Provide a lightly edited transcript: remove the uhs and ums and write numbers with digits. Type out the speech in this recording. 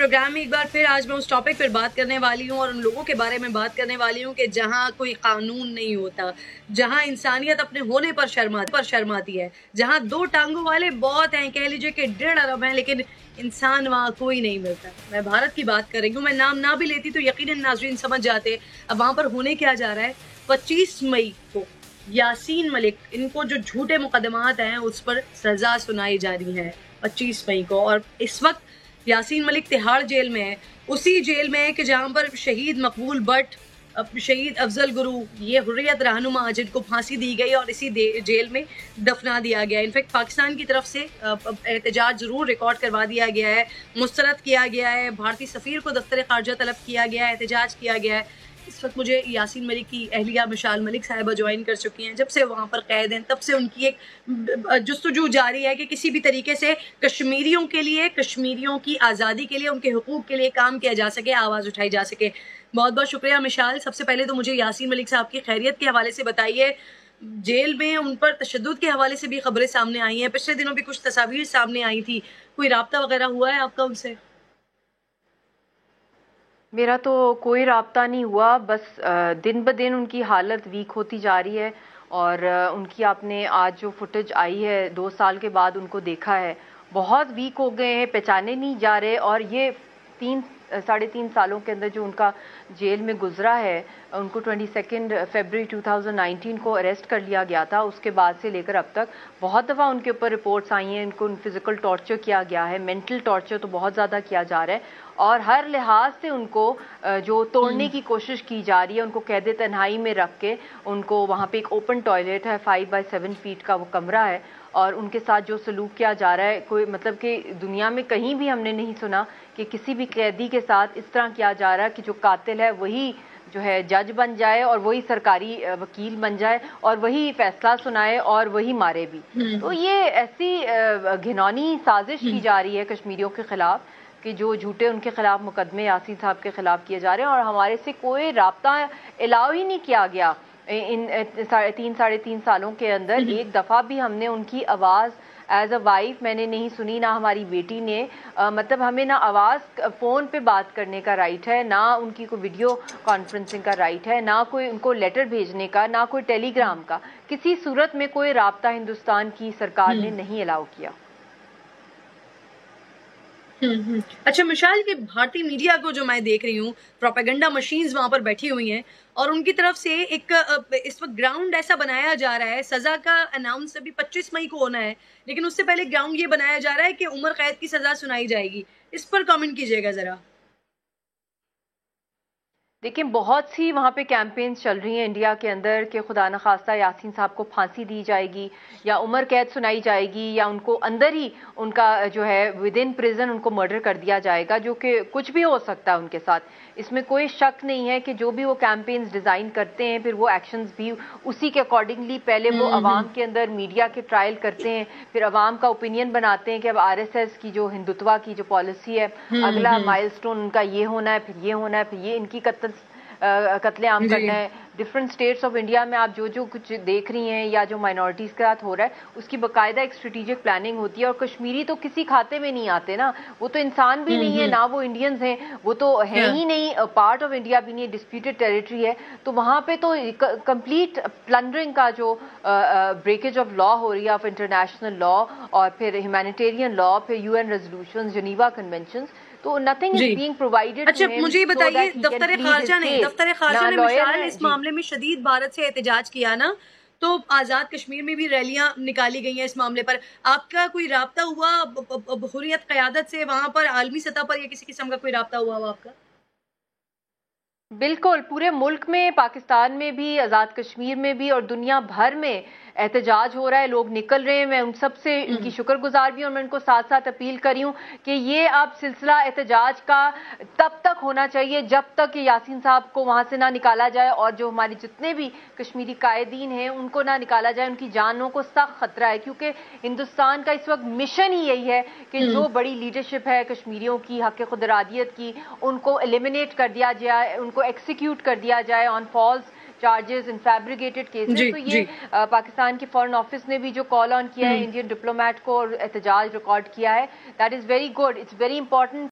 Programme में एक बार फिर आज मैं उस टॉपिक पर बात करने वाली हूँ और उन लोगों के बारे में बात करने वाली हूँ कि जहाँ कोई कानून नहीं होता, जहाँ इंसानियत अपने होने पर शर्माती है, जहाँ दो टांगों वाले बहुत हैं, कह लीजिए कि 1.5 अरब हैं, लेकिन इंसान वहाँ कोई नहीं मिलता। मैं भारत की बात कर रही हूँ। मैं नाम ना भी लेती तो यकीनन नाज़रीन समझ जाते। अब वहाँ पर होने क्या जा रहा है, 25 मई को यासीन मलिक, इनको जो झूठे मुकदमात हैं उस पर सजा सुनाई जा रही है 25 मई को। और इस वक्त यासीन मलिक तिहाड़ जेल में है, उसी जेल में है कि जहां पर शहीद मकबूल भट्ट, शहीद अफजल गुरु, ये हुर्रियत रहनुमा जिनको फांसी दी गई और इसी जेल में दफना दिया गया। इनफैक्ट पाकिस्तान की तरफ से एहतजाज जरूर रिकॉर्ड करवा दिया गया है, मुस्तरद किया गया है, भारतीय सफीर को दफ्तर खारजा तलब किया गया है, एहतजाज किया गया है। इस वक्त मुझे यासीन मलिक की अहलिया मिशाल मलिक साहिबा ज्वाइन कर चुकी हैं। जब से वहाँ पर कैद हैं तब से उनकी एक जुस्तजू जारी है कि किसी भी तरीके से कश्मीरियों के लिए, कश्मीरियों की आज़ादी के लिए, उनके हुकूक के लिए काम किया जा सके, आवाज़ उठाई जा सके। बहुत बहुत शुक्रिया मिशाल। सबसे पहले तो मुझे यासीन मलिक साहब की खैरियत के हवाले से बताइए। जेल में उन पर तशद्दुद के हवाले से भी खबरें सामने आई हैं, पिछले दिनों भी कुछ तस्वीर सामने आई थी, कोई राब्ता वगैरह हुआ है आपका उनसे? मेरा तो कोई राब्ता नहीं हुआ, बस दिन ब दिन उनकी हालत वीक होती जा रही है। और उनकी आपने आज जो फुटेज आई है 2 साल के बाद उनको देखा है, बहुत वीक हो गए हैं, पहचाने नहीं जा रहे। और ये 3-3.5 सालों के अंदर जो उनका जेल में गुजरा है, उनको 22 फरवरी 2019 को अरेस्ट कर लिया गया था। उसके बाद से लेकर अब तक बहुत दफ़ा उनके ऊपर रिपोर्ट्स आई हैं, उनको फिजिकल टॉर्चर किया गया है, मेंटल टॉर्चर तो बहुत ज़्यादा किया जा रहा है। और हर लिहाज से उनको जो तोड़ने की कोशिश की जा रही है, उनको कैद तन्हाई में रख के, उनको वहाँ पे एक ओपन टॉयलेट है, 5 बाय 7 फीट का वो कमरा है, और उनके साथ जो सलूक किया जा रहा है, कोई मतलब कि दुनिया में कहीं भी हमने नहीं सुना कि किसी भी कैदी के साथ इस तरह किया जा रहा है कि जो कातिल है वही जो है जज बन जाए और वही सरकारी वकील बन जाए और वही फैसला सुनाए और वही मारे भी। तो ये ऐसी घिनौनी साजिश की जा रही है कश्मीरियों के खिलाफ कि जो झूठे उनके खिलाफ मुकदमे यासीन साहब के खिलाफ किए जा रहे हैं, और हमारे से कोई राब्ता अलाउ ही नहीं किया गया इन 3-3.5 सालों के अंदर। एक दफ़ा भी हमने उनकी आवाज़ एज अ वाइफ मैंने नहीं सुनी, ना हमारी बेटी ने। मतलब हमें ना आवाज़ फ़ोन पे बात करने का राइट है, ना उनकी कोई वीडियो कॉन्फ्रेंसिंग का राइट है, ना कोई उनको लेटर भेजने का, ना कोई टेलीग्राम का। किसी सूरत में कोई राब्ता हिंदुस्तान की सरकार ने नहीं अलाउ किया। अच्छा मिशाल, की भारतीय मीडिया को जो मैं देख रही हूँ, प्रोपेगेंडा मशीन्स वहां पर बैठी हुई हैं और उनकी तरफ से एक इस वक्त ग्राउंड ऐसा बनाया जा रहा है। सजा का अनाउंस अभी 25 मई को होना है, लेकिन उससे पहले ग्राउंड ये बनाया जा रहा है कि उम्र कैद की सजा सुनाई जाएगी। इस पर कमेंट कीजिएगा जरा। देखिए, बहुत सी वहाँ पे कैंपेन्स चल रही हैं इंडिया के अंदर कि खुदा न खास्ता यासीन साहब को फांसी दी जाएगी या उम्र कैद सुनाई जाएगी या उनको अंदर ही उनका जो है विद इन प्रिजन उनको मर्डर कर दिया जाएगा, जो कि कुछ भी हो सकता है उनके साथ। इसमें कोई शक नहीं है कि जो भी वो कैंपेन्स डिज़ाइन करते हैं, फिर वो एक्शंस भी उसी के अकॉर्डिंगली पहले वो अवाम के अंदर मीडिया के ट्रायल करते हैं, फिर अवाम का ओपिनियन बनाते हैं कि अब RSS की जो हिंदुत्वा की जो पॉलिसी है, अगला माइलस्टोन उनका ये होना है, फिर ये होना है, फिर ये इनकी कत्लेआम करना है। डिफरेंट स्टेट्स ऑफ इंडिया में आप जो कुछ देख रही हैं या जो माइनॉरिटीज़ के साथ हो रहा है, उसकी बाकायदा एक स्ट्रेटेजिक प्लानिंग होती है। और कश्मीरी तो किसी खाते में नहीं आते ना, वो तो इंसान भी नहीं है, ना वो इंडियंस हैं, वो तो है ही नहीं, पार्ट ऑफ इंडिया भी नहीं, डिस्प्यूटेड टेरिटरी है। तो वहाँ पे तो कंप्लीट प्लंडरिंग का जो ब्रेकेज ऑफ लॉ हो रही है, ऑफ इंटरनेशनल लॉ और फिर ह्यूमैनिटेरियन लॉ, फिर UN रेजोल्यूशंस, जेनीवा कन्वेंशंस, तो नथिंग इज बीइंग प्रोवाइडेड। अच्छा मुझे ये बताइए, दफ्तर खारजा ने मिसाल इस मामले में शदीद भारत से एहतजाज किया ना, तो आजाद कश्मीर में भी रैलियां निकाली गई हैं इस मामले पर। आपका कोई राब्ता हुआ हुर्रियत क़यादत से वहां पर, आलमी सतह पर, या किसी किस्म का कोई राब्ता हुआ आपका? बिल्कुल, पूरे मुल्क में, पाकिस्तान में भी, आज़ाद कश्मीर में भी और दुनिया भर में एहतजाज हो रहा है, लोग निकल रहे हैं। मैं उन सब से इनकी शुक्रगुजार भी हूँ और मैं उनको साथ साथ अपील करी हूँ कि ये अब सिलसिला एहतजाज का तब तक होना चाहिए जब तक यासीन साहब को वहाँ से ना निकाला जाए और जो हमारे जितने भी कश्मीरी कायदीन हैं उनको ना निकाला जाए। उनकी जानों को सख्त खतरा है, क्योंकि हिंदुस्तान का इस वक्त मिशन ही यही है कि जो बड़ी लीडरशिप है कश्मीरियों की, हक खुद इरादियत की, उनको एलिमिनेट कर दिया जाए, उनको एक्सिक्यूट कर दिया जाए on false charges in fabricated cases. तो ये पाकिस्तान के फॉरेन ऑफिस ने भी जो कॉल ऑन किया है इंडियन डिप्लोमेट को और एहतजाज रिकॉर्ड किया है, that is very good, it's very important.